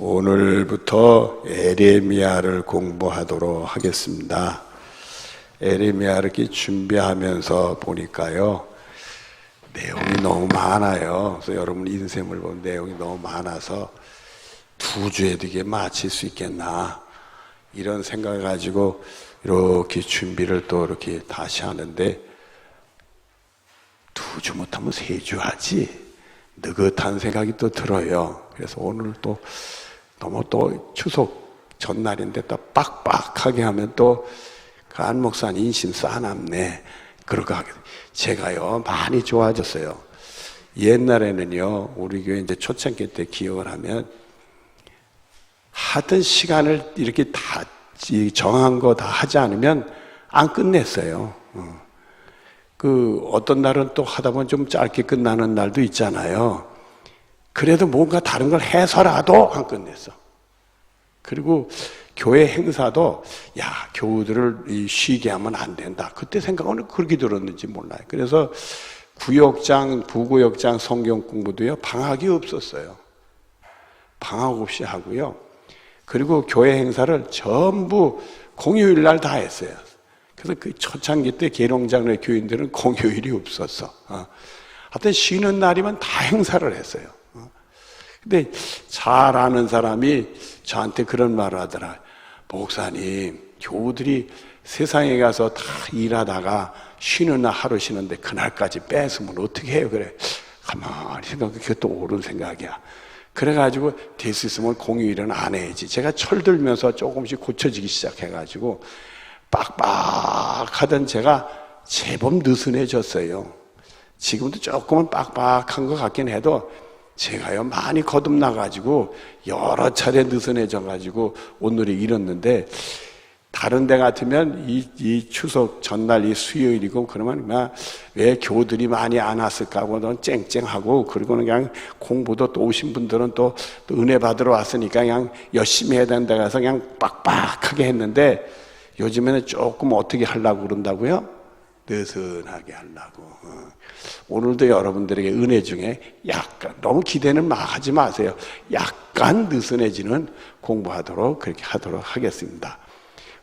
오늘부터 에레미야를 공부하도록 하겠습니다. 에레미야를 이렇게 준비하면서 보니까요, 내용이 너무 많아요. 그래서 여러분 인생을 보면 내용이 너무 많아서 두 주에도 이게 마칠 수 있겠나 이런 생각을 가지고 이렇게 준비를 또 이렇게 다시 하는데, 두 주 못하면 세 주 하지 느긋한 생각이 또 들어요. 그래서 오늘 또 너무 또 추석 전날인데 또 빡빡하게 하면 또 그 안 목사님 인심 싸남네 그러고 하게 돼요. 제가요 많이 좋아졌어요. 옛날에는요, 우리 교회 이제 초창기 때 기억을 하면 하던 시간을 이렇게 다 정한 거 다 하지 않으면 안 끝냈어요. 어떤 날은 또 하다 보면 좀 짧게 끝나는 날도 있잖아요. 그래도 뭔가 다른 걸 해서라도 안 끝냈어. 그리고 교회 행사도 교우들을 쉬게 하면 안 된다. 그때 생각은 그렇게 들었는지 몰라요. 그래서 구역장, 부구역장 성경 공부도요, 방학이 없었어요. 방학 없이 하고요. 그리고 교회 행사를 전부 공휴일 날 다 했어요. 그래서 그 초창기 때 계룡장로 교인들은 공휴일이 없었어. 하여튼 쉬는 날이면 다 행사를 했어요. 근데 잘 아는 사람이 저한테 그런 말을 하더라. 목사님, 교우들이 세상에 가서 다 일하다가 쉬는 날 하루 쉬는데 그날까지 뺏으면 어떻게 해요? 그래. 가만히 생각해. 그게 또 옳은 생각이야. 그래가지고 될 수 있으면 공휴일은 안 해야지. 제가 철들면서 조금씩 고쳐지기 시작해가지고 빡빡하던 제가 제법 느슨해졌어요. 지금도 조금은 빡빡한 것 같긴 해도 제가요 많이 거듭나가지고 여러 차례 느슨해져가지고 오늘이 이렇는데, 다른 데 같으면 이 추석 전날 이 수요일이고 그러면 왜 교우들이 많이 안 왔을까 하고 넌 쨍쨍하고, 그리고는 그냥 공부도 또 오신 분들은 또 은혜 받으러 왔으니까 그냥 열심히 해야 된다 해서 그냥 빡빡하게 했는데, 요즘에는 조금 어떻게 하려고 그런다고요? 느슨하게 하려고. 오늘도 여러분들에게 은혜 중에 약간, 너무 기대는 하지 마세요. 약간 느슨해지는 공부하도록 그렇게 하도록 하겠습니다.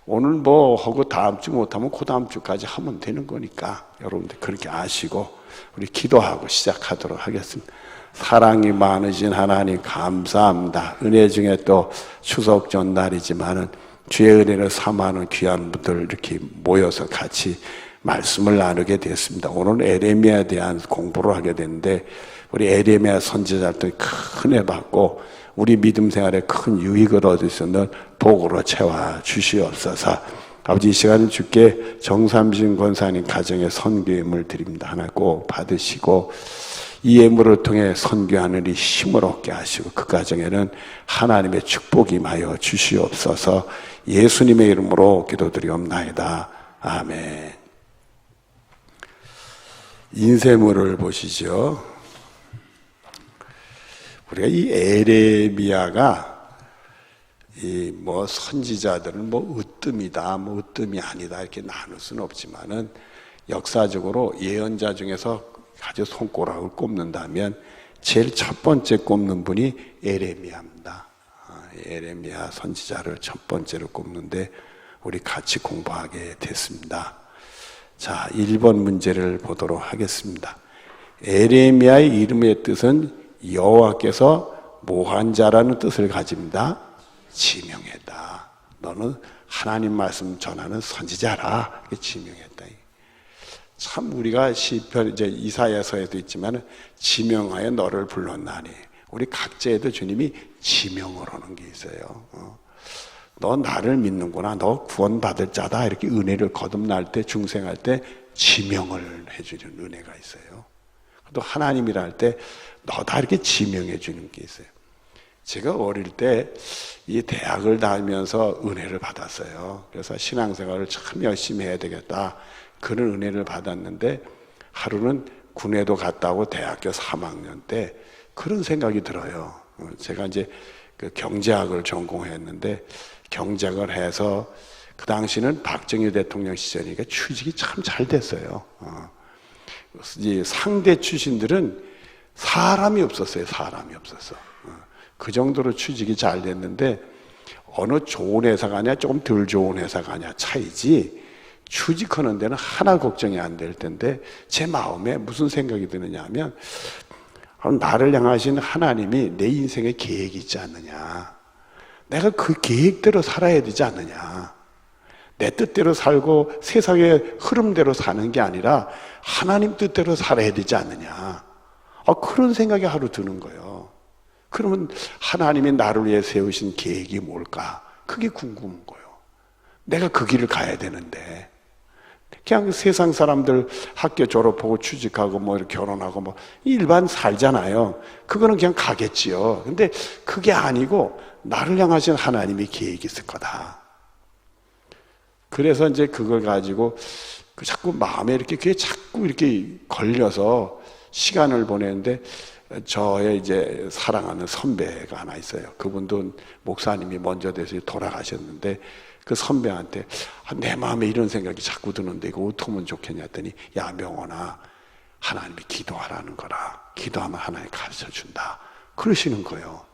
오늘 뭐 하고 다음 주 못하면 그 다음 주까지 하면 되는 거니까 여러분들 그렇게 아시고 우리 기도하고 시작하도록 하겠습니다. 사랑이 많으신 하나님 감사합니다. 은혜 중에 또 추석 전날이지만은 주의 은혜를 삼아하는 귀한 분들 이렇게 모여서 같이 말씀을 나누게 됐습니다. 오늘 에레미야에 대한 공부를 하게 됐는데, 우리 에레미야 선지자들 큰 은혜 받고 우리 믿음 생활에 큰 유익을 얻을 수 있는 복으로 채워 주시옵소서. 아버지, 이 시간은 주께 정삼신 권사님 가정에 선교임을 드립니다. 하나 꼭 받으시고 이 예물을 통해 선교하는 이 힘을 얻게 하시고 그 가정에는 하나님의 축복이 임하여 주시옵소서. 예수님의 이름으로 기도드리옵나이다. 아멘. 인쇄물을 보시죠. 우리가 이 에레미야가 선지자들은 으뜸이다, 으뜸이 아니다 이렇게 나눌 수는 없지만은 역사적으로 예언자 중에서 아주 손가락을 꼽는다면 제일 첫 번째 꼽는 분이 에레미야입니다. 에레미야 선지자를 첫 번째로 꼽는데 우리 같이 공부하게 됐습니다. 자, 1번 문제를 보도록 하겠습니다. 에레미야의 이름의 뜻은 여호와께서 모한 자라는 뜻을 가집니다. 지명했다. 너는 하나님 말씀 전하는 선지자라. 이렇게 지명했다. 참 우리가 시편 이제 이사야서에도 있지만 지명하여 너를 불렀나니, 우리 각자에도 주님이 지명을 하는 게 있어요. 너 나를 믿는구나, 너 구원받을 자다, 이렇게 은혜를 거듭날 때, 중생할 때 지명을 해주는 은혜가 있어요. 또 하나님이라 할 때 너다 이렇게 지명해 주는 게 있어요. 제가 어릴 때 이 대학을 다니면서 은혜를 받았어요. 그래서 신앙생활을 참 열심히 해야 되겠다, 그런 은혜를 받았는데, 하루는 군에도 갔다 오고 대학교 3학년 때 그런 생각이 들어요. 제가 이제 그 경제학을 전공했는데, 경제학을 해서 그 당시는 박정희 대통령 시절이니까 취직이 참 잘 됐어요. 이 상대 출신들은 사람이 없었어요. 사람이 없었어. 그 정도로 취직이 잘 됐는데 어느 좋은 회사가 아니야 조금 덜 좋은 회사가 아니야 차이지 취직하는 데는 하나 걱정이 안 될 텐데 제 마음에 무슨 생각이 드느냐 하면 나를 향하신 하나님이 내 인생에 계획이 있지 않느냐, 내가 그 계획대로 살아야 되지 않느냐, 내 뜻대로 살고 세상의 흐름대로 사는 게 아니라 하나님 뜻대로 살아야 되지 않느냐, 그런 생각이 하루 드는 거예요. 그러면 하나님이 나를 위해 세우신 계획이 뭘까? 그게 궁금한 거예요. 내가 그 길을 가야 되는데 그냥 세상 사람들 학교 졸업하고 취직하고 뭐 이렇게 결혼하고 뭐 일반 살잖아요. 그거는 그냥 가겠지요. 근데 그게 아니고 나를 향하신 하나님의 계획이 있을 거다. 그래서 이제 그걸 가지고 자꾸 마음에 이렇게 그게 자꾸 이렇게 걸려서 시간을 보내는데 저의 이제 사랑하는 선배가 하나 있어요. 그분도 목사님이 먼저 돼서 돌아가셨는데 그 선배한테 내 마음에 이런 생각이 자꾸 드는데 이거 어떻게 하면 좋겠냐 했더니 야 명원아, 하나님이 기도하라는 거라. 기도하면 하나님 가르쳐 준다. 그러시는 거예요.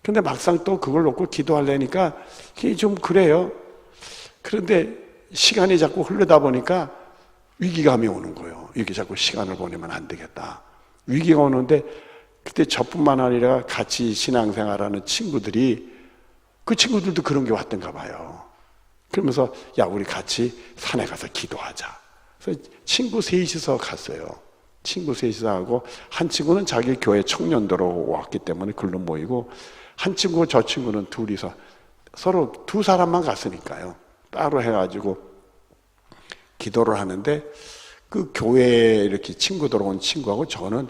근데 막상 또 그걸 놓고 기도하려니까 그게 좀 그래요. 그런데 시간이 자꾸 흐르다 보니까 위기감이 오는 거예요. 이렇게 자꾸 시간을 보내면 안 되겠다. 위기가 오는데 그때 저뿐만 아니라 같이 신앙생활하는 친구들이 그 친구들도 그런 게 왔던가 봐요. 그러면서 야 우리 같이 산에 가서 기도하자. 그래서 친구 셋이서 갔어요. 친구 셋이서 하고 한 친구는 자기 교회 청년도로 왔기 때문에 글로 모이고 한 친구와 저 친구는 둘이서 서로 두 사람만 갔으니까요. 따로 해가지고 기도를 하는데 그 교회에 이렇게 친구들 온 친구하고 저는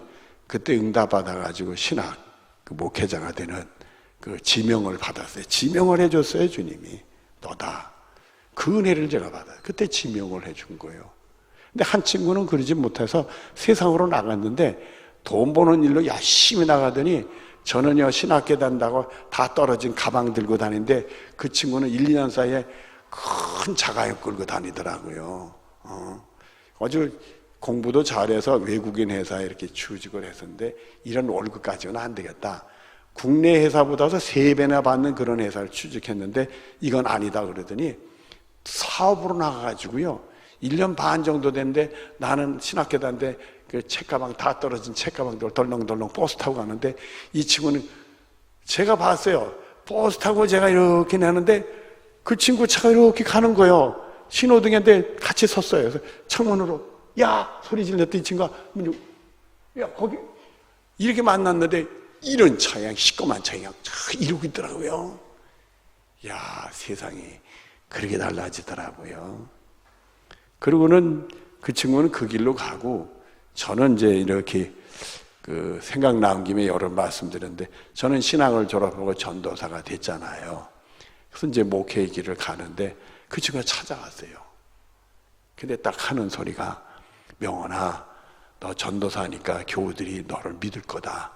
그때 응답 받아가지고 신학 그 목회자가 되는 그 지명을 받았어요. 지명을 해줬어요, 주님이. 너다. 그 은혜를 제가 받아요. 그때 지명을 해준 거예요. 근데 한 친구는 그러지 못해서 세상으로 나갔는데 돈 버는 일로 열심히 나가더니 저는요, 신학교 단다고 다 떨어진 가방 들고 다니는데 그 친구는 1, 2년 사이에 큰 자가용 끌고 다니더라고요. 아주 공부도 잘해서 외국인 회사에 이렇게 취직을 했었는데 이런 월급 가지고는 안 되겠다. 국내 회사보다도 3배나 받는 그런 회사를 취직했는데 이건 아니다 그러더니 사업으로 나가가지고요. 1년 반 정도 됐는데 나는 신학교 다니는데 그 책가방 다 떨어진 책가방들 덜렁덜렁 버스 타고 가는데 이 친구는 제가 봤어요. 버스 타고 제가 이렇게 나는데 그 친구 차가 이렇게 가는 거예요. 신호등인데 같이 섰어요. 그래서 창문으로 야! 소리 질렀더니 이 친구가 야 거기 이렇게 만났는데 이런 차양 시꺼먼 차양 이러고 있더라고요. 야 세상이 그렇게 달라지더라고요. 그리고는 그 친구는 그 길로 가고 저는 이제 이렇게 그 생각 나온 김에 여러 말씀드렸는데 저는 신학을 졸업하고 전도사가 됐잖아요. 그래서 이제 목회의 길을 가는데 그 친구가 찾아왔어요. 근데 딱 하는 소리가 명원아 너 전도사니까 교우들이 너를 믿을 거다.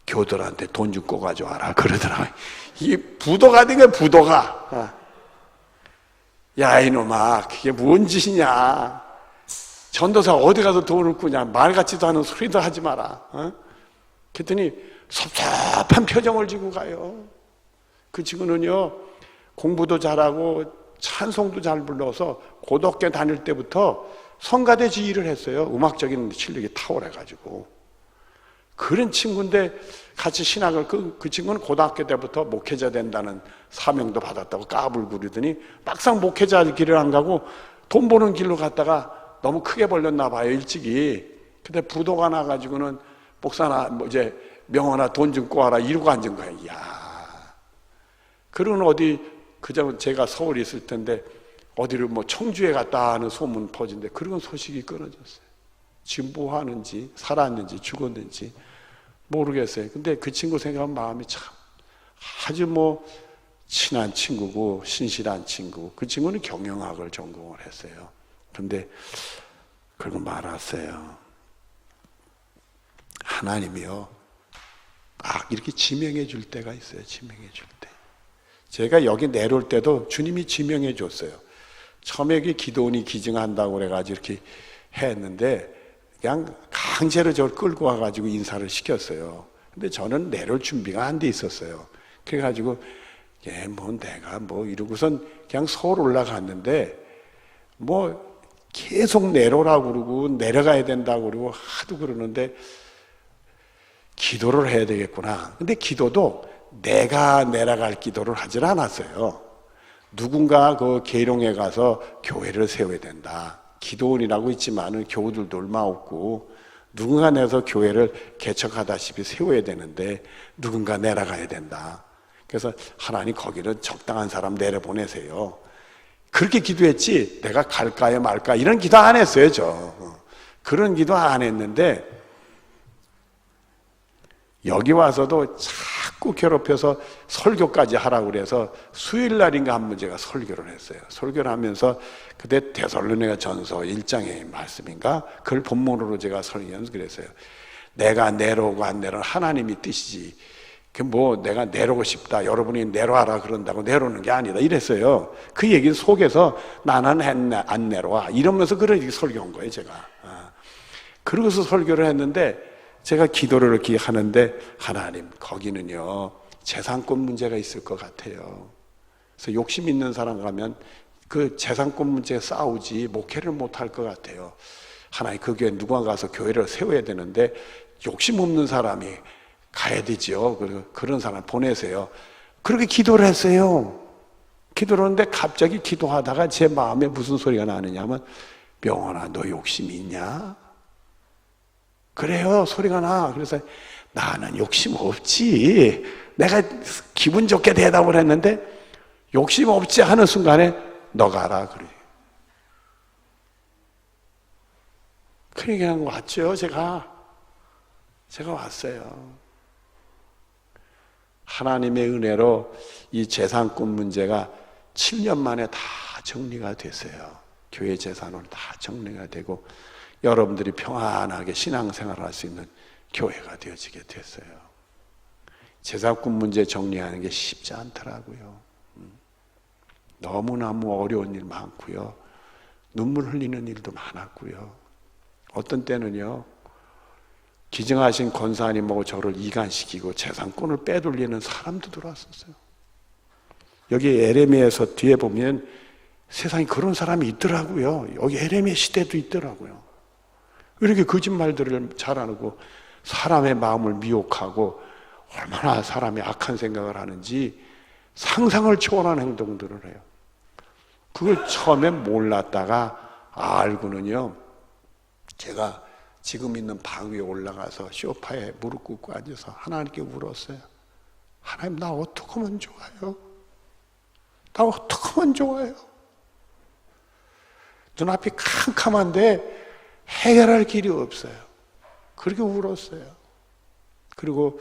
교우들한테 돈 좀 꿔가져와라 그러더라. 이게 부도가 된 거야 부도가. 야 이놈아 그게 뭔 짓이냐. 전도사 어디 가서 돈을 꾸냐. 말 같지도 않은 소리도 하지 마라. 그랬더니 섭섭한 표정을 지고 가요. 그 친구는요 공부도 잘하고 찬송도 잘 불러서 고독교 다닐 때부터 성가대 지휘를 했어요. 음악적인 실력이 탁월해가지고. 그런 친구인데 같이 신학을 그 친구는 고등학교 때부터 목회자 된다는 사명도 받았다고 까불거리더니 막상 목회자 길을 안 가고 돈 버는 길로 갔다가 너무 크게 벌렸나 봐요 일찍이. 근데 부도가 나가지고는 목사나 뭐 이제 명언아 돈 좀 꼬아라 이러고 앉은 거예요. 이야. 그러고는 어디 그저 제가 서울에 있을 텐데 어디를 뭐 청주에 갔다 하는 소문 퍼진데 그런 소식이 끊어졌어요. 지금 뭐 하는지 살았는지 죽었는지 모르겠어요. 근데 그 친구 생각하면 마음이 참 아주 뭐 친한 친구고 신실한 친구. 그 친구는 경영학을 전공을 했어요. 근데 그러고 말았어요. 하나님이요 막 이렇게 지명해 줄 때가 있어요. 지명해 줄 때. 제가 여기 내려올 때도 주님이 지명해 줬어요. 처음에 여기 기도원이 기증한다고 그래가지고 이렇게 했는데 그냥 강제로 저를 끌고 와가지고 인사를 시켰어요. 근데 저는 내려올 준비가 안 돼 있었어요. 그래가지고 내가 이러고선 그냥 서울 올라갔는데 계속 내려오라고 그러고 내려가야 된다고 그러고 하도 그러는데 기도를 해야 되겠구나. 근데 기도도 내가 내려갈 기도를 하질 않았어요. 누군가 그 계룡에 가서 교회를 세워야 된다. 기도원이라고 있지만은 교우들도 얼마 없고 누군가 내서 교회를 개척하다시피 세워야 되는데 누군가 내려가야 된다. 그래서 하나님 거기는 적당한 사람 내려보내세요. 그렇게 기도했지 내가 갈까요 말까 이런 기도 안 했어요. 그런 기도 안 했는데 여기 와서도 자꾸 괴롭혀서 설교까지 하라고 그래서 수요일날인가 한 번 제가 설교를 했어요. 설교를 하면서 그때 데살로니가 전서 1장의 말씀인가 그걸 본문으로 제가 설교하면서 그랬어요. 내가 내려오고 안 내려오는 하나님이 뜻이지 내가 내려오고 싶다 여러분이 내려와라 그런다고 내려오는 게 아니다 이랬어요. 그 얘기 속에서 나는 안 내려와 이러면서 그런 설교한 거예요. 제가 그러고서 설교를 했는데 제가 기도를 이렇게 하는데 하나님 거기는요 재산권 문제가 있을 것 같아요. 그래서 욕심 있는 사람 가면 그 재산권 문제에 싸우지 목회를 못할 것 같아요. 하나님 그 교회 누가 가서 교회를 세워야 되는데 욕심 없는 사람이 가야 되죠. 그런 사람 보내세요. 그렇게 기도를 했어요. 기도를 했는데 갑자기 기도하다가 제 마음에 무슨 소리가 나느냐면 명원아 너 욕심이 있냐? 그래요 소리가 나. 그래서 나는 욕심 없지. 내가 기분 좋게 대답을 했는데 욕심 없지 하는 순간에 너가 알아 그래. 그냥 왔죠. 제가 왔어요. 하나님의 은혜로 이 재산권 문제가 7년 만에 다 정리가 됐어요. 교회 재산으로 다 정리가 되고 여러분들이 평안하게 신앙생활을 할 수 있는 교회가 되어지게 됐어요. 재산권 문제 정리하는 게 쉽지 않더라고요. 너무너무 어려운 일 많고요. 눈물 흘리는 일도 많았고요. 어떤 때는요. 기증하신 권사님하고 저를 이간시키고 재산권을 빼돌리는 사람도 들어왔었어요. 여기 에레미야에서 뒤에 보면 세상에 그런 사람이 있더라고요. 여기 에레미야 시대도 있더라고요. 이렇게 거짓말들을 잘하고 사람의 마음을 미혹하고 얼마나 사람이 악한 생각을 하는지 상상을 초월한 행동들을 해요. 그걸 처음에 몰랐다가 알고는요. 제가 지금 있는 방 위에 올라가서 소파에 무릎 꿇고 앉아서 하나님께 울었어요. 하나님 나 어떻게 하면 좋아요? 나 어떻게 하면 좋아요? 눈앞이 캄캄한데 해결할 길이 없어요. 그렇게 울었어요. 그리고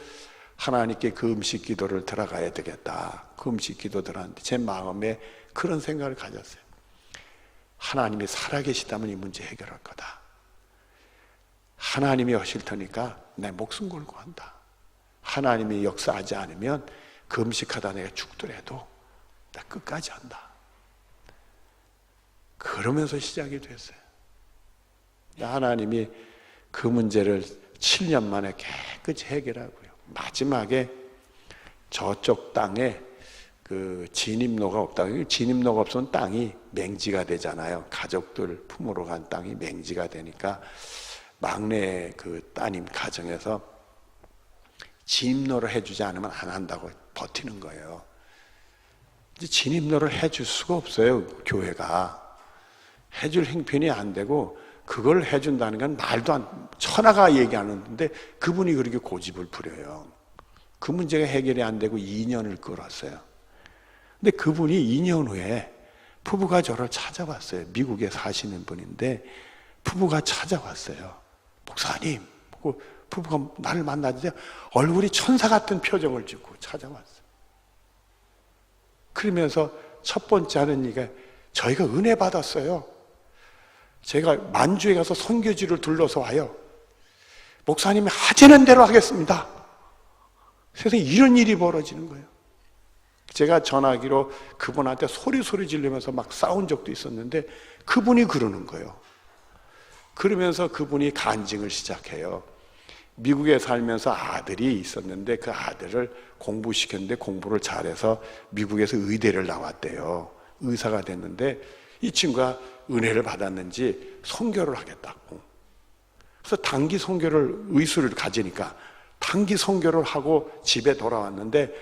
하나님께 그 음식 기도를 들어가야 되겠다. 그 음식 기도 들어갔는데 제 마음에 그런 생각을 가졌어요. 하나님이 살아계시다면 이 문제 해결할 거다. 하나님이 하실 테니까 내 목숨 걸고 한다. 하나님이 역사하지 않으면 그 음식하다 내가 죽더라도 나 끝까지 한다. 그러면서 시작이 됐어요. 하나님이 그 문제를 7년 만에 깨끗이 해결하고요. 마지막에 저쪽 땅에 그 진입로가 없다. 진입로가 없으면 땅이 맹지가 되잖아요. 가족들 품으로 간 땅이 맹지가 되니까 막내 그 따님 가정에서 진입로를 해주지 않으면 안 한다고 버티는 거예요. 이제 진입로를 해줄 수가 없어요. 교회가 해줄 형편이 안 되고 그걸 해준다는 건 말도 안 천하가 얘기하는데 그분이 그렇게 고집을 부려요. 그 문제가 해결이 안 되고 2년을 끌었어요. 근데 그분이 2년 후에 부부가 저를 찾아왔어요. 미국에 사시는 분인데 부부가 찾아왔어요. 목사님, 부부가 나를 만나는데 얼굴이 천사 같은 표정을 짓고 찾아왔어요. 그러면서 첫 번째 하는 얘기가 저희가 은혜 받았어요. 제가 만주에 가서 선교지를 둘러서 와요. 목사님이 하자는 대로 하겠습니다. 세상에 이런 일이 벌어지는 거예요. 제가 전화기로 그분한테 소리 지르면서 막 싸운 적도 있었는데 그분이 그러는 거예요. 그러면서 그분이 간증을 시작해요. 미국에 살면서 아들이 있었는데 그 아들을 공부시켰는데 공부를 잘해서 미국에서 의대를 나왔대요. 의사가 됐는데 이 친구가 은혜를 받았는지 선교를 하겠다고. 그래서 단기 선교를 의수를 가지니까 단기 선교를 하고 집에 돌아왔는데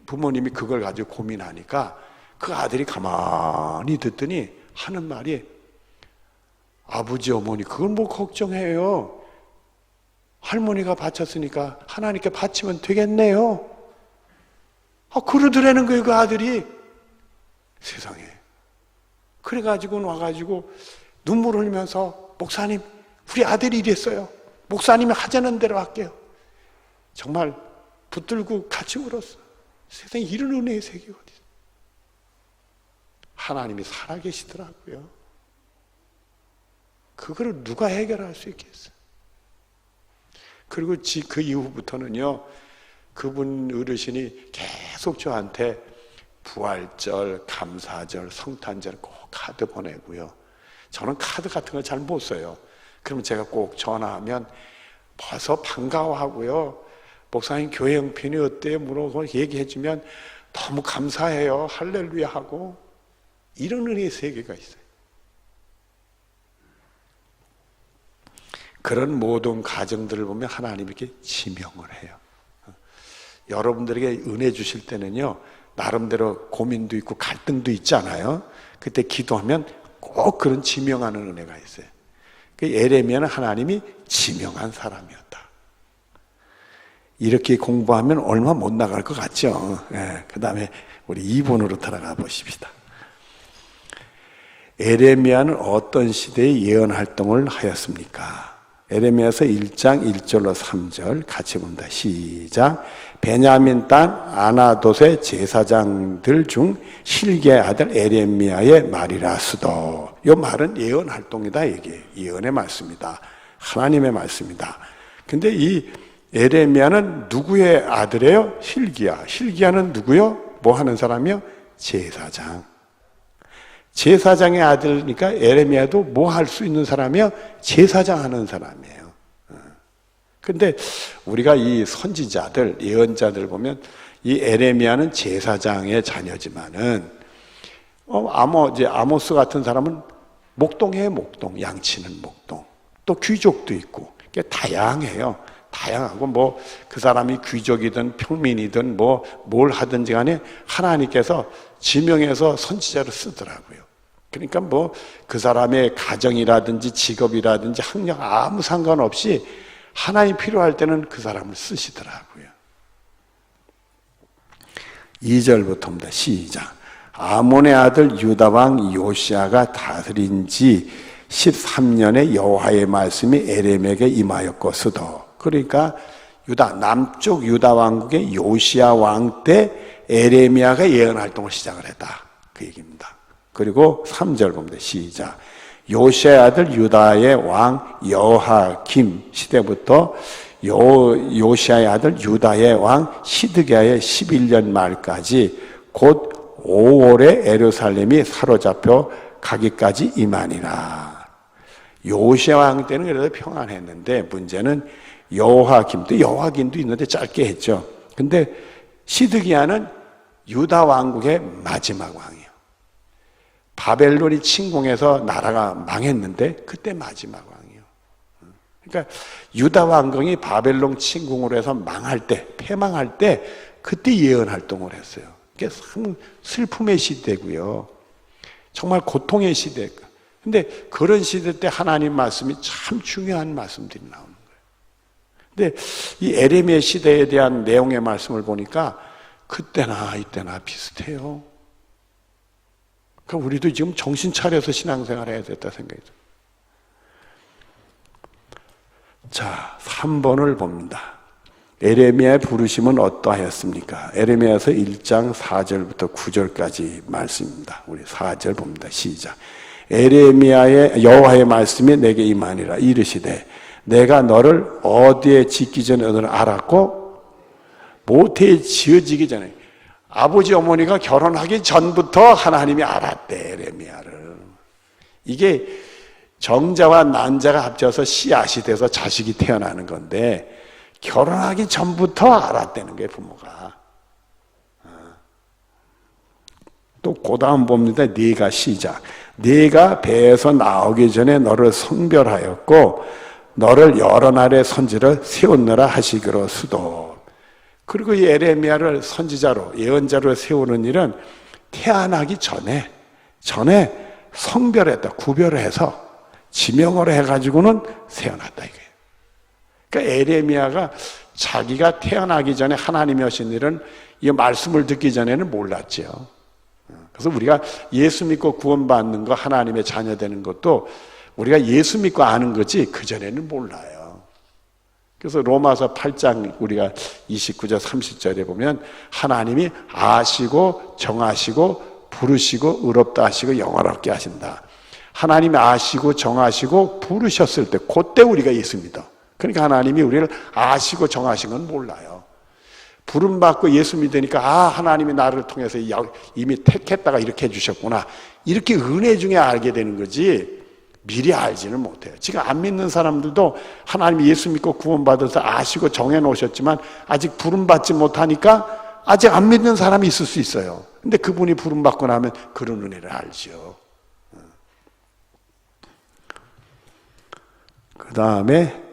부모님이 그걸 가지고 고민하니까 그 아들이 가만히 듣더니 하는 말이 아버지 어머니 그걸 뭐 걱정해요. 할머니가 바쳤으니까 하나님께 바치면 되겠네요. 그러더라는 거예요, 그 아들이. 세상에. 그래가지고 와가지고 눈물 흘리면서 목사님, 우리 아들이 이랬어요. 목사님이 하자는 대로 할게요. 정말 붙들고 같이 울었어. 세상에 이런 은혜의 세계가 어디 있어요. 하나님이 살아계시더라고요. 그거를 누가 해결할 수 있겠어요? 그리고 그 이후부터는요, 그분 어르신이 계속 저한테 부활절, 감사절, 성탄절 꼭 카드 보내고요. 저는 카드 같은 걸 잘 못 써요. 그러면 제가 꼭 전화하면 벌써 반가워하고요. 목사님 교회 형편이 어때요? 물어보고 얘기해주면 너무 감사해요. 할렐루야 하고. 이런 은혜의 세계가 있어요. 그런 모든 가정들을 보면 하나님이 이렇게 지명을 해요. 여러분들에게 은혜 주실 때는요, 나름대로 고민도 있고 갈등도 있잖아요. 그때 기도하면 꼭 그런 지명하는 은혜가 있어요. 에레미야는 하나님이 지명한 사람이었다. 이렇게 공부하면 얼마 못 나갈 것 같죠? 그 다음에 우리 2번으로 들어가 보십시다. 에레미야는 어떤 시대에 예언 활동을 하였습니까? 에레미야서 1장 1절로 3절 같이 봅니다. 시작. 베냐민 땅 아나돗의 제사장들 중 실기의 아들 에레미야의 말이라 수도. 이 말은 예언 활동이다. 이게 예언의 말씀이다. 하나님의 말씀이다. 근데 이 에레미야는 누구의 아들이에요? 실기야. 실기야는 누구요? 뭐 하는 사람이요? 제사장. 제사장의 아들이니까 에레미야도 뭐 할 수 있는 사람이요? 제사장 하는 사람이에요. 근데 우리가 이 선지자들, 예언자들 보면 이 에레미야는 제사장의 자녀지만은 이제 아모스 같은 사람은 목동이에요, 목동. 양치는 목동. 또 귀족도 있고. 다양해요. 다양하고 뭐 그 사람이 귀족이든 평민이든 뭐 뭘 하든지 간에 하나님께서 지명해서 선지자를 쓰더라고요. 그러니까 뭐 그 사람의 가정이라든지 직업이라든지 학력 아무 상관없이 하나님 필요할 때는 그 사람을 쓰시더라고요. 2절부터입니다. 시작. 아몬의 아들 유다왕 요시아가 다스린 지 13년에 여호와의 말씀이 에레미야에게 임하였거스도. 그러니까 남쪽 유다 왕국의 요시아 왕 때 에레미야가 예언 활동을 시작을 했다. 그 얘기입니다. 그리고 3절 봅니다. 시작. 요시아의 아들 유다의 왕 여호야김 시대부터 요시아의 아들 유다의 왕 시드기야의 11년 말까지 곧 5월에 예루살렘이 사로잡혀 가기까지 임하니라. 요시아 왕 때는 그래도 평안했는데 문제는 여호야김도 있는데 짧게 했죠. 근데 시드기야는 유다 왕국의 마지막 왕이에요. 바벨론이 침공해서 나라가 망했는데 그때 마지막 왕이에요. 그러니까 유다 왕국이 바벨론 침공으로 해서 망할 때, 패망할 때 그때 예언 활동을 했어요. 그게 참 슬픔의 시대고요. 정말 고통의 시대. 근데 그런 시대 때 하나님 말씀이 참 중요한 말씀들이 나오는 거예요. 근데 이 에레미야 시대에 대한 내용의 말씀을 보니까 그때나 이때나 비슷해요. 그러니까 우리도 지금 정신 차려서 신앙생활을 해야 됐다 생각이 들어요. 자, 3번을 봅니다. 에레미야의 부르심은 어떠하였습니까? 에레미야서 1장 4절부터 9절까지 말씀입니다. 우리 4절 봅니다. 시작. 에레미야의 여호와의 말씀이 내게 임하니라. 이르시되 내가 너를 어디에 짓기 전에 너를 알았고 모태에 지어지기 전에 아버지 어머니가 결혼하기 전부터 하나님이 알았대, 에레미야를. 이게 정자와 난자가 합쳐서 씨앗이 돼서 자식이 태어나는 건데 결혼하기 전부터 알았다는 게 부모가. 또 그 다음 봅니다. 네가 시작. 네가 배에서 나오기 전에 너를 성별하였고 너를 여러 날의 선지를 세우느라 하시기로 수도. 그리고 이 에레미야를 선지자로 예언자로 세우는 일은 태어나기 전에 성별했다. 구별을 해서 지명을 해가지고는 세워놨다 이거예요. 그러니까 에레미야가 자기가 태어나기 전에 하나님이 하신 일은 이 말씀을 듣기 전에는 몰랐죠. 그래서 우리가 예수 믿고 구원받는 거, 하나님의 자녀 되는 것도 우리가 예수 믿고 아는 거지 그전에는 몰라요. 그래서 로마서 8장 우리가 29절 30절에 보면 하나님이 아시고 정하시고 부르시고 의롭다 하시고 영원롭게 하신다. 하나님이 아시고 정하시고 부르셨을 때 그때 우리가 예수 믿어. 그러니까 하나님이 우리를 아시고 정하신 건 몰라요. 부름받고 예수 믿으니까 하나님이 나를 통해서 이미 택했다가 이렇게 해주셨구나. 이렇게 은혜 중에 알게 되는 거지 미리 알지는 못해요. 지금 안 믿는 사람들도 하나님이 예수 믿고 구원받아서 아시고 정해놓으셨지만 아직 부름받지 못하니까 아직 안 믿는 사람이 있을 수 있어요. 근데 그분이 부름받고 나면 그런 은혜를 알죠. 그 다음에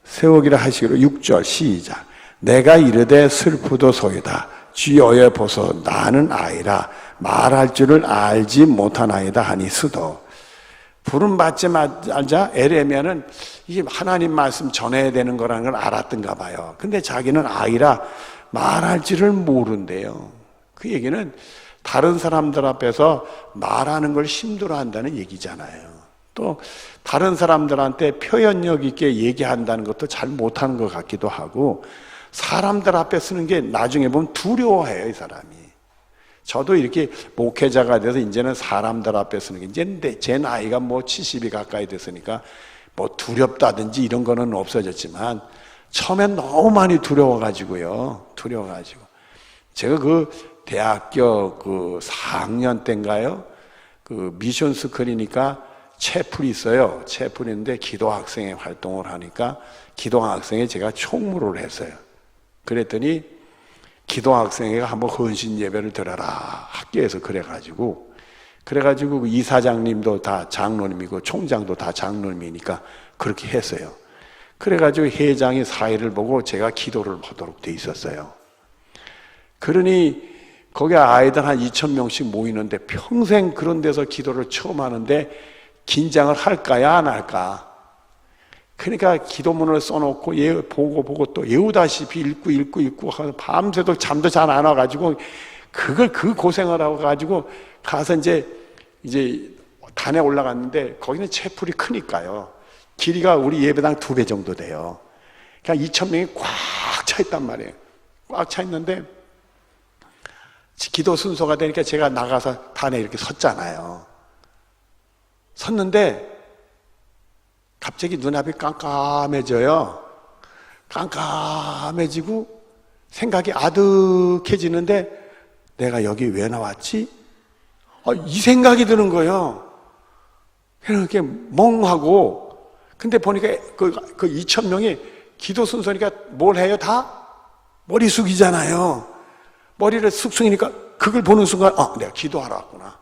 세우기를 하시기로 6절 시작. 내가 이르되 슬프도소이다. 주여여 보소 나는 아이라 말할 줄을 알지 못하나이다 하니 수도. 부름받자마자 에레미야는 이게 하나님 말씀 전해야 되는 거라는 걸 알았던가 봐요. 근데 자기는 아이라 말할 줄을 모른대요. 그 얘기는 다른 사람들 앞에서 말하는 걸 힘들어한다는 얘기잖아요. 또 다른 사람들한테 표현력 있게 얘기한다는 것도 잘 못하는 것 같기도 하고 사람들 앞에 쓰는 게 나중에 보면 두려워해요, 이 사람이. 저도 이렇게 목회자가 돼서 이제는 사람들 앞에 쓰는 게 이제 제 나이가 뭐 70이 가까이 됐으니까 뭐 두렵다든지 이런 거는 없어졌지만 처음엔 너무 많이 두려워가지고요. 제가 그 대학교 그 4학년 때인가요? 그 미션 스쿨이니까 채플이 있어요. 채플인데 기도학생회 활동을 하니까 기도학생회 제가 총무를 했어요. 그랬더니 기도학생회가 한번 헌신 예배를 드려라 학교에서 그래가지고 그 이사장님도 다 장로님이고 총장도 다 장로님이니까 그렇게 했어요. 그래가지고 회장이 사회를 보고 제가 기도를 하도록 돼 있었어요. 그러니 거기 아이들 한 2,000명씩 모이는데 평생 그런 데서 기도를 처음 하는데 긴장을 할까야 안 할까? 그러니까 기도문을 써놓고 보고 또 외우다시피 읽고 하고 밤새도록 잠도 잘 안 와가지고 그 고생을 하고 가지고 가서 이제 단에 올라갔는데 거기는 채플이 크니까요. 길이가 우리 예배당 2배 정도 돼요. 그러니까 2,000명이 꽉 차 있단 말이에요. 꽉 차 있는데 기도 순서가 되니까 제가 나가서 단에 이렇게 섰잖아요. 섰는데 갑자기 눈앞이 깜깜해져요. 깜깜해지고 생각이 아득해지는데 내가 여기 왜 나왔지? 이 생각이 드는 거예요. 그렇게 멍하고 근데 보니까 그 2,000명이 기도 순서니까 뭘 해요? 다? 머리 숙이잖아요. 머리를 쑥 숙이니까 그걸 보는 순간 내가 기도하러 왔구나.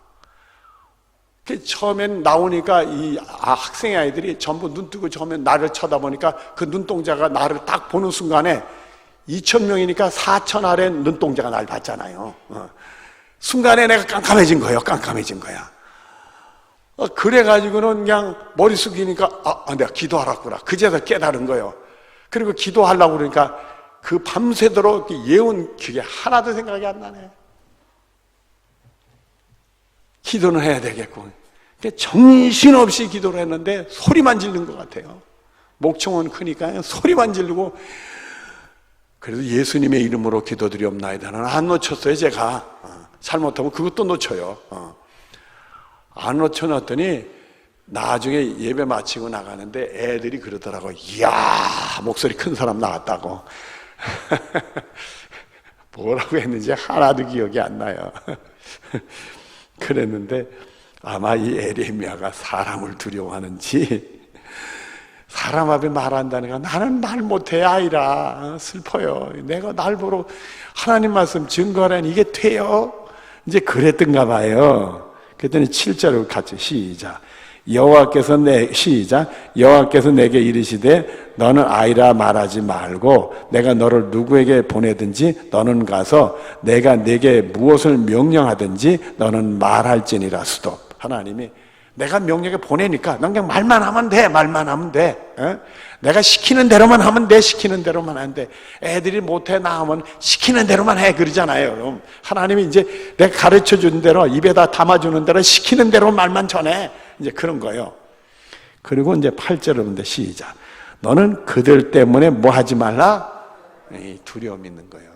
처음엔 나오니까 이 학생 아이들이 전부 눈 뜨고 처음엔 나를 쳐다보니까 그 눈동자가 나를 딱 보는 순간에 2,000명이니까 4,000 아래 눈동자가 날 봤잖아요. 순간에 내가 깜깜해진 거야. 그래가지고는 그냥 머리 숙이니까 내가 기도하러 왔구나. 그제서 깨달은 거예요. 그리고 기도하려고 그러니까 그 밤새도록 예언 그게 하나도 생각이 안 나네. 기도는 해야 되겠고 정신없이 기도를 했는데 소리만 지르는 것 같아요. 목청은 크니까 소리만 지르고 그래도 예수님의 이름으로 기도드리옵나이다는 안 놓쳤어요. 제가 잘못하면 그것도 놓쳐요. 안 놓쳐놨더니 나중에 예배 마치고 나가는데 애들이 그러더라고요. 이야 목소리 큰 사람 나왔다고. 뭐라고 했는지 하나도 기억이 안 나요. 그랬는데 아마 이 에레미야가 사람을 두려워하는지 사람 앞에 말한다는 건 나는 말 못해 아이라 슬퍼요. 내가 날 보러 하나님 말씀 증거하라니 이게 돼요? 이제 그랬던가 봐요. 그랬더니 7절을 같이 시작. 여호와께서 내게 이르시되 너는 아이라 말하지 말고 내가 너를 누구에게 보내든지 너는 가서 내가 내게 무엇을 명령하든지 너는 말할지니라. 스톱. 하나님이 내가 명령에 보내니까 넌 그냥 말만 하면 돼. 말만 하면 돼. 내가 시키는 대로만 하면 돼. 시키는 대로만 하면 돼. 애들이 못해 나오면 시키는 대로만 해 그러잖아요. 그럼 하나님이 이제 내가 가르쳐준 대로 입에다 담아주는 대로 시키는 대로 말만 전해. 이제 그런 거예요. 그리고 이제 8절을 보는데 시작. 너는 그들 때문에 뭐 하지 말라? 두려움 있는 거예요.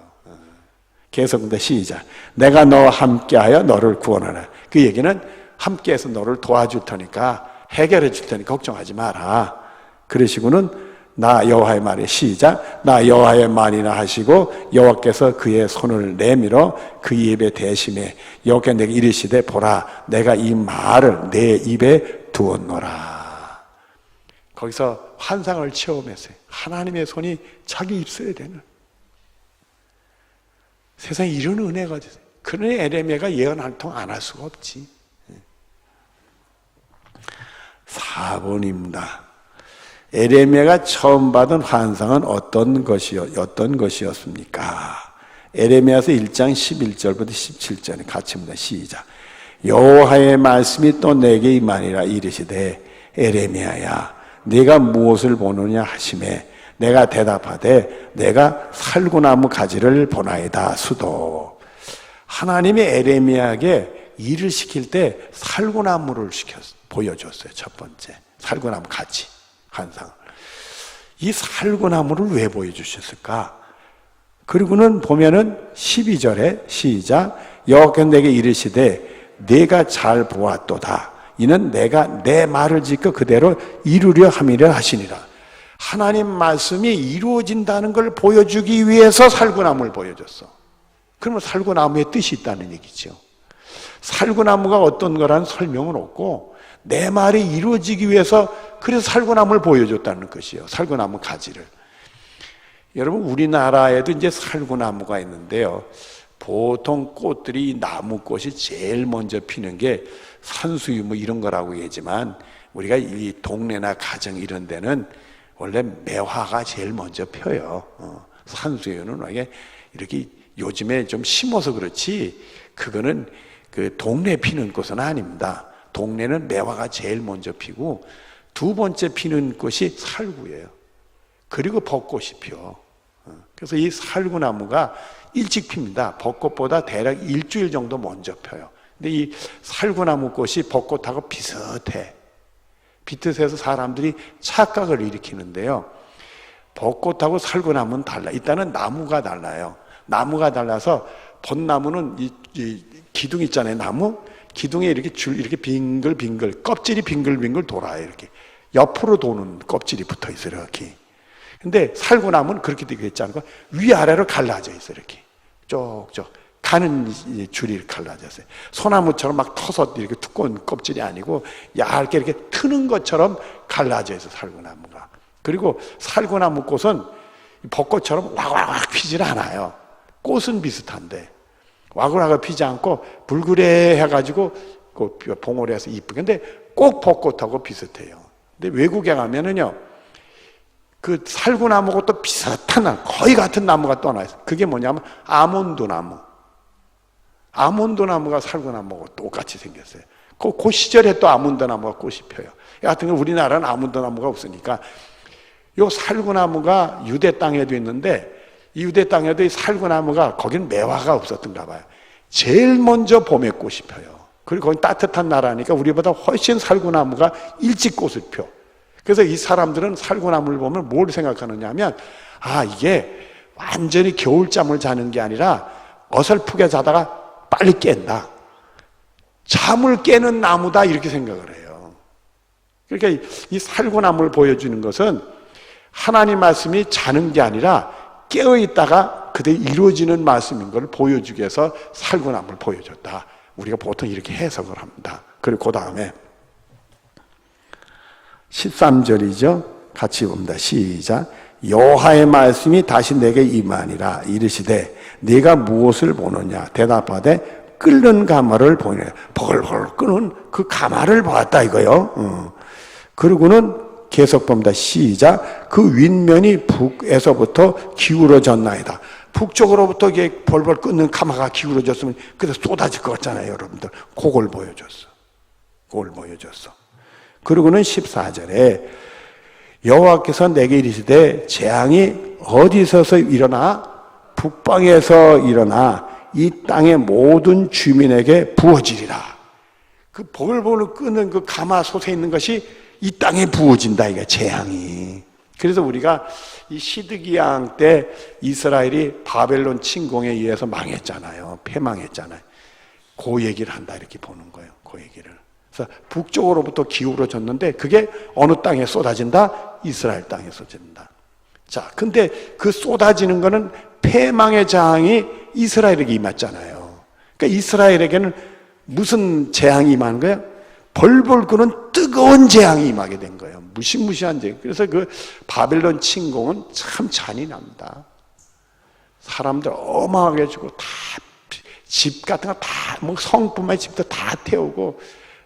계속 근데 시작. 내가 너와 함께하여 너를 구원하라. 그 얘기는 함께해서 너를 도와줄 테니까 해결해 줄 테니 걱정하지 마라. 그러시고는 나 여호와의 말에 시작. 나 여호와의 말이나 하시고 여호와께서 그의 손을 내밀어 그 입에 대심에 여호와께 내게 이르시되 보라 내가 이 말을 내 입에 두었노라. 거기서 환상을 체험했어요. 하나님의 손이 자기 입술에 대는 세상에 이런 은혜가 있어요. 그러니 에레미야가 예언 한 통 안 할 수가 없지. 4번입니다. 에레미야가 처음 받은 환상은 어떤 것이었습니까? 에레미야서 1장 11절부터 17절에 같이 봅니다. 시작. 여호와의 말씀이 또 내게 임하니라 이르시되 에레미야야 네가 무엇을 보느냐 하시매 내가 대답하되 내가 살구나무 가지를 보나이다. 수도. 하나님이 에레미야에게 일을 시킬 때 살구나무를 보여줬어요. 첫 번째 살구나무 가지 환상을. 이 살구나무를 왜 보여주셨을까? 그리고는 보면은 12절에 시작. 여호와께서 내게 이르시되 내가 잘 보았도다. 이는 내가 내 말을 지켜 그대로 이루려 함이라 하시니라. 하나님 말씀이 이루어진다는 걸 보여주기 위해서 살구나무를 보여줬어. 그러면 살구나무의 뜻이 있다는 얘기죠. 살구나무가 어떤 거라는 설명은 없고 내 말이 이루어지기 위해서 그래서 살구나무를 보여줬다는 것이에요. 살구나무 가지를. 여러분 우리나라에도 이제 살구나무가 있는데요. 보통 꽃들이 나무꽃이 제일 먼저 피는 게 산수유 뭐 이런 거라고 얘기하지만 우리가 이 동네나 가정 이런 데는 원래 매화가 제일 먼저 펴요. 산수유는 이렇게 요즘에 좀 심어서 그렇지 그거는 그 동네 피는 꽃은 아닙니다. 동네는 매화가 제일 먼저 피고 두 번째 피는 꽃이 살구예요. 그리고 벚꽃이 펴. 그래서 이 살구나무가 일찍 핍니다. 벚꽃보다 대략 일주일 정도 먼저 펴요. 근데 이 살구나무 꽃이 벚꽃하고 비슷해. 비슷해서 사람들이 착각을 일으키는데요. 벚꽃하고 살구나무는 달라. 일단은 나무가 달라요. 나무가 달라서 벚나무는 이 기둥 있잖아요. 나무 기둥에 이렇게 이렇게 빙글빙글 껍질이 빙글빙글 돌아요. 이렇게 옆으로 도는 껍질이 붙어 있어요. 이렇게. 근데 살구나무는 그렇게 되어 있지 않고 위아래로 갈라져 있어요. 이렇게 쪽쪽 가는 줄이 갈라졌어요. 소나무처럼 막 터서 이렇게 두꺼운 껍질이 아니고 얇게 이렇게 트는 것처럼 갈라져 있어요. 살구나무가. 그리고 살구나무 꽃은 벚꽃처럼 와글와글 피질 않아요. 꽃은 비슷한데 와글와글 피지 않고 불그레해가지고 봉오리 해서 이쁘게. 근데 꼭 벚꽃하고 비슷해요. 근데 외국에 가면은요, 그 살구나무하고 또 비슷한 나무, 거의 같은 나무가 또 하나 있어요. 그게 뭐냐면 아몬드 나무. 아몬드 나무가 살구나무하고 똑같이 생겼어요. 그 시절에 또 아몬드 나무가 꽃이 펴요. 여하튼 우리나라는 아몬드 나무가 없으니까 요 살구나무가 유대 땅에도 있는데 이 유대 땅에도 이 살구나무가 거긴 매화가 없었던가 봐요. 제일 먼저 봄에 꽃이 펴요. 그리고 거기 따뜻한 나라니까 우리보다 훨씬 살구나무가 일찍 꽃을 펴. 그래서 이 사람들은 살구나무를 보면 뭘 생각하느냐 하면 이게 완전히 겨울잠을 자는 게 아니라 어설프게 자다가 빨리 깬다. 잠을 깨는 나무다 이렇게 생각을 해요. 그러니까 이 살구나무를 보여주는 것은 하나님 말씀이 자는 게 아니라 깨어있다가 그대로 이루어지는 말씀인 걸 보여주기 위해서 살구나무를 보여줬다. 우리가 보통 이렇게 해석을 합니다. 그리고 그 다음에 13절이죠. 같이 봅니다. 시작. 여호와의 말씀이 다시 내게 임하니라. 이르시되 네가 무엇을 보느냐. 대답하되 끓는 가마를 보느냐. 벌벌 끓는 그 가마를 보았다 이거요. 그리고는 계속 봅니다. 시작. 그 윗면이 북에서부터 기울어졌나이다. 북쪽으로부터 이게 벌벌 끓는 가마가 기울어졌으면 그래서 쏟아질 것 같잖아요, 여러분들. 그걸 보여줬어. 그걸 보여줬어. 그리고는 14절에 여호와께서 내게 이르시되 재앙이 어디서서 일어나? 북방에서 일어나 이 땅의 모든 주민에게 부어지리라. 그 벌벌 끄는 그 가마솥에 있는 것이 이 땅에 부어진다, 이게 재앙이. 그래서 우리가 이 시드기야 때 이스라엘이 바벨론 침공에 의해서 망했잖아요. 패망했잖아요. 그 얘기를 한다, 이렇게 보는 거예요. 그 얘기를. 그래서 북쪽으로부터 기울어졌는데 그게 어느 땅에 쏟아진다? 이스라엘 땅에 쏟아진다. 자, 근데 그 쏟아지는 거는 패망의 재앙이 이스라엘에게 임했잖아요. 그러니까 이스라엘에게는 무슨 재앙이 임한 거예요? 벌벌 끄는 뜨거운 재앙이 임하게 된 거예요. 무시무시한 재앙. 그래서 그 바벨론 침공은 참 잔인합니다. 사람들 어마하게 주고 다 집 같은 거 다 뭐 성뿐만 집도 다 태우고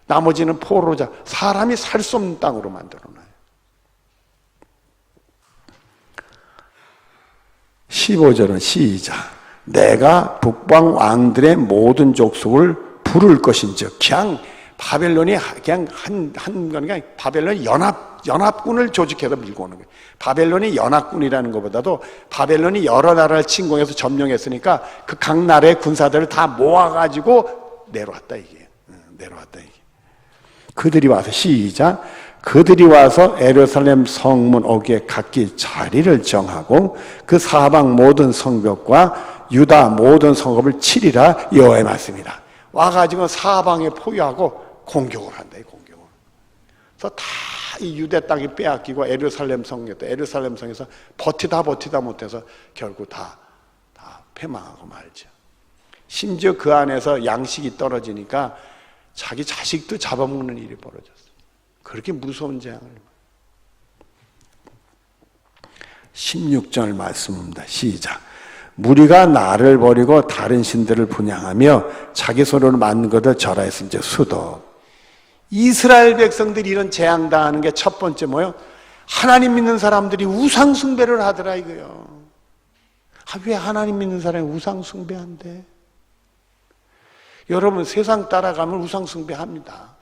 나머지는 포로자, 사람이 살 수 없는 땅으로 만들어놔요. 15절은 시작. 내가 북방 왕들의 모든 족속을 부를 것인즉. 그냥 바벨론이 그냥 한 거니까 바벨론이 연합군을 조직해서 밀고 오는 거예요. 바벨론이 연합군이라는 것보다도 바벨론이 여러 나라를 침공해서 점령했으니까 그 각 나라의 군사들을 다 모아가지고 내려왔다 이게. 내려왔다 이게. 그들이 와서 시작. 그들이 와서 예루살렘 성문 어귀에 각기 자리를 정하고 그 사방 모든 성벽과 유다 모든 성읍을 치리라. 여호와의 말씀이다. 와가지고 사방에 포위하고 공격을 한다. 공격을. 그래서 다 이 유대 땅이 빼앗기고 예루살렘 성에서 버티다 못해서 결국 다 패망하고 말죠. 심지어 그 안에서 양식이 떨어지니까 자기 자식도 잡아먹는 일이 벌어졌어요. 그렇게 무서운 재앙을. 16절 말씀입니다. 시작. 무리가 나를 버리고 다른 신들을 분향하며 자기 손으로 만든 것을 절하였은즉 수도. 이스라엘 백성들이 이런 재앙 당하는 게 첫 번째 뭐예요? 하나님 믿는 사람들이 우상 숭배를 하더라 이거요. 왜 하나님 믿는 사람이 우상 숭배한대? 여러분 세상 따라가면 우상 숭배합니다.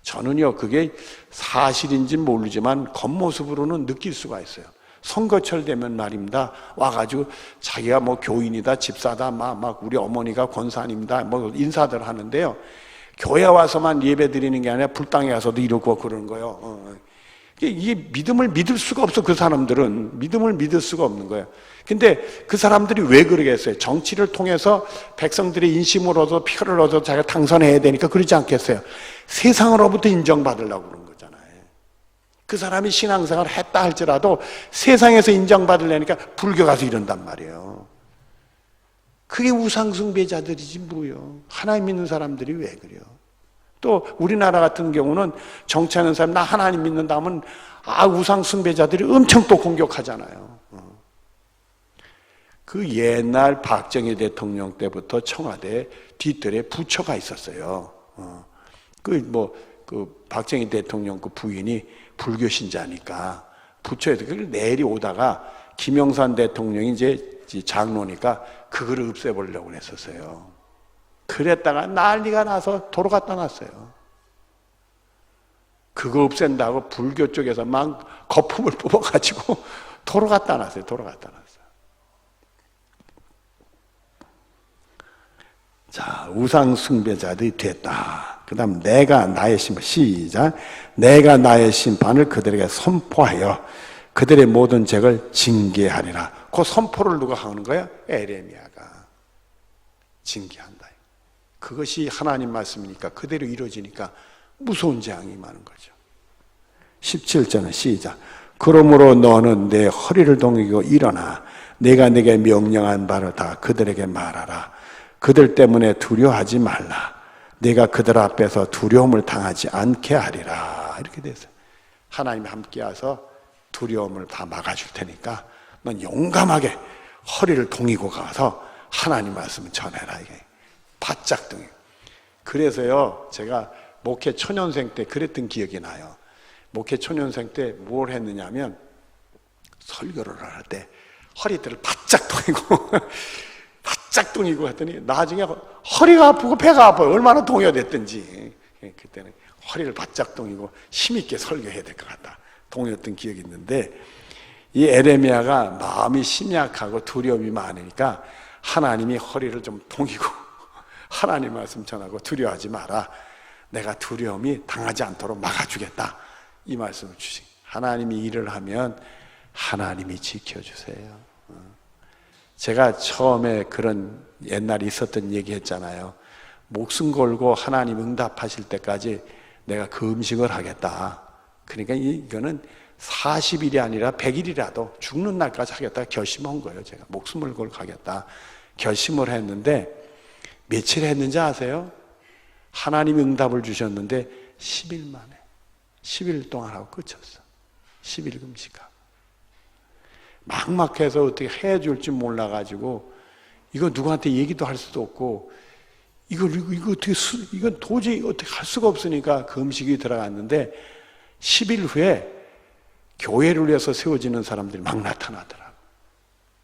저는요 그게 사실인지 모르지만 겉모습으로는 느낄 수가 있어요. 선거철 되면 말입니다. 와가지고 자기가 뭐 교인이다, 집사다, 막 우리 어머니가 권사님이다, 뭐 인사들 하는데요. 교회 와서만 예배 드리는 게 아니라 불당에 가서도 이러고 그러는 거예요. 이게 믿음을 믿을 수가 없어. 그 사람들은 믿음을 믿을 수가 없는 거예요. 근데 그 사람들이 왜 그러겠어요? 정치를 통해서 백성들의 인심을 얻어 표를 얻어 자기가 당선해야 되니까 그러지 않겠어요? 세상으로부터 인정받으려고 그런 거잖아요. 그 사람이 신앙생활을 했다 할지라도 세상에서 인정받으려니까 불교 가서 이런단 말이에요. 그게 우상숭배자들이지 뭐요. 하나님 믿는 사람들이 왜 그래요? 또 우리나라 같은 경우는 정치하는 사람 나 하나님 믿는다 하면 우상숭배자들이 엄청 또 공격하잖아요. 그 옛날 박정희 대통령 때부터 청와대 뒤뜰에 부처가 있었어요. 그 박정희 대통령 그 부인이 불교 신자니까 부처에서 그걸 내리 오다가 김영삼 대통령이 이제 장로니까 그거를 없애보려고 했었어요. 그랬다가 난리가 나서 도로 갖다 놨어요. 그거 없앤다고 불교 쪽에서 막 거품을 뽑아가지고 도로 갖다 놨어요. 도로 갖다 놨어요. 자, 우상 숭배자들이 됐다. 그 다음 내가 나의 심판. 시작. 내가 나의 심판을 그들에게 선포하여 그들의 모든 죄를 징계하리라. 그 선포를 누가 하는 거야? 에레미야가 징계한다. 그것이 하나님 말씀이니까 그대로 이루어지니까 무서운 재앙이 임하는 거죠. 17절은 시작. 그러므로 너는 내 허리를 동이고 일어나 내가 네게 명령한 바를 다 그들에게 말하라. 그들 때문에 두려워하지 말라. 네가 그들 앞에서 두려움을 당하지 않게 하리라. 이렇게 됐어요. 하나님이 함께 와서 두려움을 다 막아줄 테니까 넌 용감하게 허리를 동이고 가서 하나님 말씀을 전해라. 이게 바짝 동이고. 그래서요, 제가 목회 초년생 때 그랬던 기억이 나요. 목회 초년생 때 뭘 했느냐면 설교를 할 때 허리들을 바짝 동이고 바짝 동이고 했더니 나중에 허리가 아프고 배가 아파요. 얼마나 동요됐든지. 그때는 허리를 바짝 동이고 힘있게 설교해야 될 것 같다. 동요했던 기억이 있는데, 이 에레미야가 마음이 심약하고 두려움이 많으니까 하나님이 허리를 좀 동이고 하나님 말씀 전하고 두려워하지 마라. 내가 두려움이 당하지 않도록 막아주겠다. 이 말씀을 주신. 하나님이 일을 하면 하나님이 지켜주세요. 제가 처음에 그런 옛날에 있었던 얘기 했잖아요. 목숨 걸고 하나님 응답하실 때까지 내가 그 음식을 하겠다. 그러니까 이거는 40일이 아니라 100일이라도 죽는 날까지 하겠다 결심한 거예요. 제가 목숨을 걸고 하겠다 결심을 했는데, 며칠 했는지 아세요? 하나님이 응답을 주셨는데 10일 만에 10일 동안 하고 끝쳤어. 10일 금식하고 막막해서 어떻게 해줄 줄 몰라가지고 이거 누구한테 얘기도 할 수도 없고 이거 어떻게 이건 도저히 어떻게 할 수가 없으니까 그 음식이 들어갔는데 10일 후에 교회를 위해서 세워지는 사람들이 막 나타나더라고.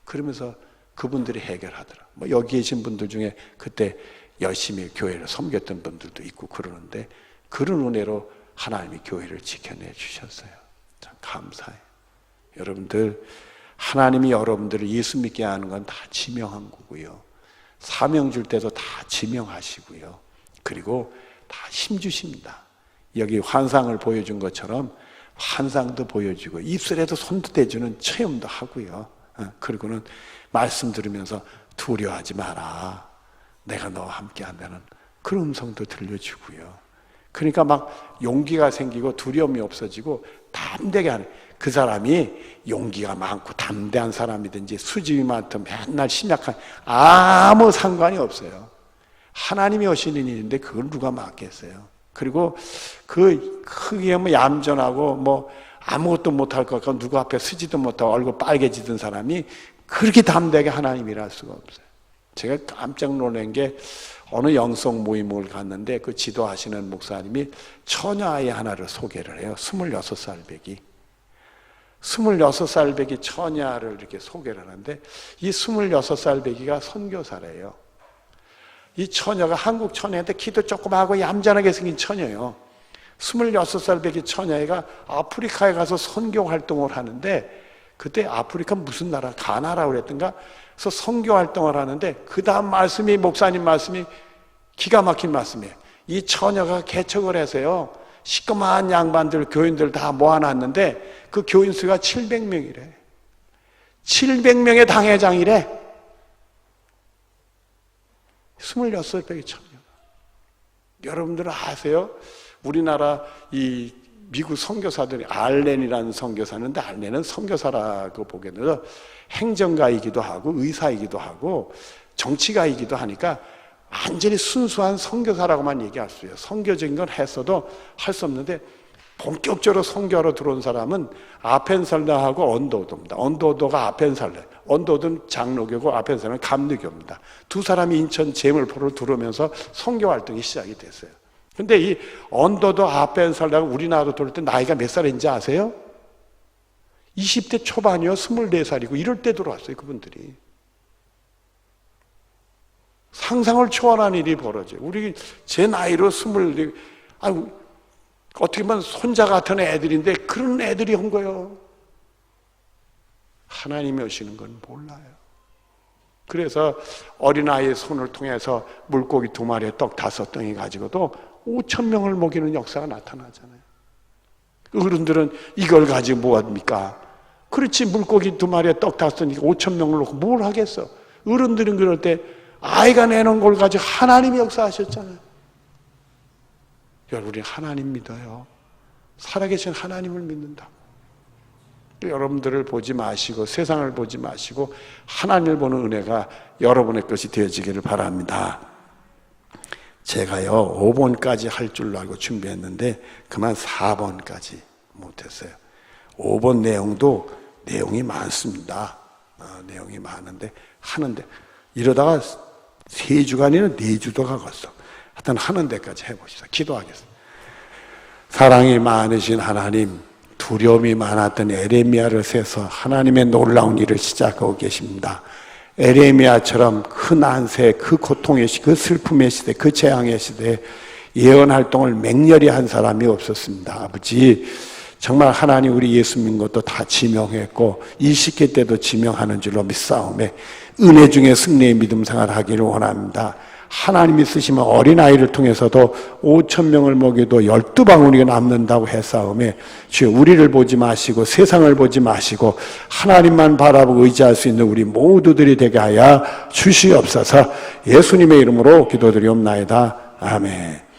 그러면서 그분들이 해결하더라고. 뭐 여기 계신 분들 중에 그때 열심히 교회를 섬겼던 분들도 있고 그러는데, 그런 은혜로 하나님이 교회를 지켜내 주셨어요. 참 감사해요. 여러분들, 하나님이 여러분들을 예수 믿게 하는 건 다 지명한 거고요. 사명 줄 때도 다 지명하시고요. 그리고 다 힘 주십니다. 여기 환상을 보여준 것처럼 환상도 보여주고 입술에도 손도 대주는 체험도 하고요. 그리고는 말씀 들으면서 두려워하지 마라. 내가 너와 함께 한다는 그런 음성도 들려주고요. 그러니까 막 용기가 생기고 두려움이 없어지고 담대하게 하는, 그 사람이 용기가 많고 담대한 사람이든지 수집이 많든 맨날 심약한 아무 상관이 없어요. 하나님이 하시는 일인데 그걸 누가 막겠어요. 그리고 그 크게 뭐 얌전하고 뭐 아무것도 못할 것 같고 누구 앞에 서지도 못하고 얼굴 빨개지던 사람이 그렇게 담대하게 하나님 일할 수가 없어요. 제가 깜짝 놀란 게 어느 영성 모임을 갔는데 그 지도하시는 목사님이 처녀아이 하나를 소개를 해요. 26살 배기. 26살 배기 처녀를 이렇게 소개를 하는데 이 26살 배기가 선교사래요. 이 처녀가 한국 처녀인데 키도 조금 하고 얌전하게 생긴 처녀예요. 26살 배기 처녀애가 아프리카에 가서 선교 활동을 하는데, 그때 아프리카 무슨 나라, 가나라고 그랬던가, 그래서 선교 활동을 하는데 그 다음 말씀이, 목사님 말씀이 기가 막힌 말씀이에요. 이 처녀가 개척을 해서요, 시꺼먼 양반들, 교인들 다 모아놨는데 그 교인 수가 700명이래. 700명의 당회장이래. 26백의 처녀가. 여러분들은 아세요? 우리나라 이 미국 선교사들이 알렌이라는 선교사인데, 알렌은 선교사라고 보기에는 행정가이기도 하고 의사이기도 하고 정치가이기도 하니까 완전히 순수한 선교사라고만 얘기할 수 있어요. 선교적인 건 했어도 할 수 없는데, 본격적으로 선교하러 들어온 사람은 아펜살라하고 언도도입니다. 언도도가 아펜살라, 언도도는 장로교고 아펜살라는 감리교입니다. 두 사람이 인천 제물포를 들어오면서 선교 활동이 시작이 됐어요. 근데 이 언도도 아펜살라가 우리나라로 들어올 때 나이가 몇 살인지 아세요? 20대 초반이요. 24살이고 이럴 때 들어왔어요. 그분들이. 상상을 초월한 일이 벌어져요. 우리 제 나이로 어떻게 보면 손자 같은 애들인데 그런 애들이 온 거예요. 하나님이 오시는 건 몰라요. 그래서 어린아이의 손을 통해서 물고기 2마리에 떡 5덩이 가지고도 5,000명을 먹이는 역사가 나타나잖아요. 어른들은 이걸 가지고 뭐 합니까? 그렇지, 물고기 2마리에 떡 5덩이 5,000명을 놓고 뭘 하겠어? 어른들은 그럴 때 아이가 내놓은 걸 가지고 하나님이 역사하셨잖아요. 여러분, 우리 하나님 믿어요. 살아계신 하나님을 믿는다. 여러분들을 보지 마시고 세상을 보지 마시고 하나님을 보는 은혜가 여러분의 것이 되어지기를 바랍니다. 제가요 5번까지 할 줄로 알고 준비했는데 그만 4번까지 못했어요. 5번 내용이 많습니다. 내용이 많은데 하는데 이러다가 3주가 아니라 4주도 가겠어. 하여튼 하는 데까지 해봅시다. 기도하겠습니다. 사랑이 많으신 하나님, 두려움이 많았던 에레미야를 세서 하나님의 놀라운 일을 시작하고 계십니다. 에레미야처럼 그 난세, 그 고통의 시대, 그 슬픔의 시대, 그 재앙의 시대에 예언 활동을 맹렬히 한 사람이 없었습니다. 아버지, 정말 하나님 우리 예수 믿는 것도 다 지명했고 20개 때도 지명하는 줄로 믿사오매 은혜 중에 승리의 믿음 생활을 하기를 원합니다. 하나님이 쓰시면 어린아이를 통해서도 5,000명을 먹여도 12방울이 남는다고 했사오매 주여 우리를 보지 마시고 세상을 보지 마시고 하나님만 바라보고 의지할 수 있는 우리 모두들이 되게 하여 주시옵소서. 예수님의 이름으로 기도드리옵나이다. 아멘.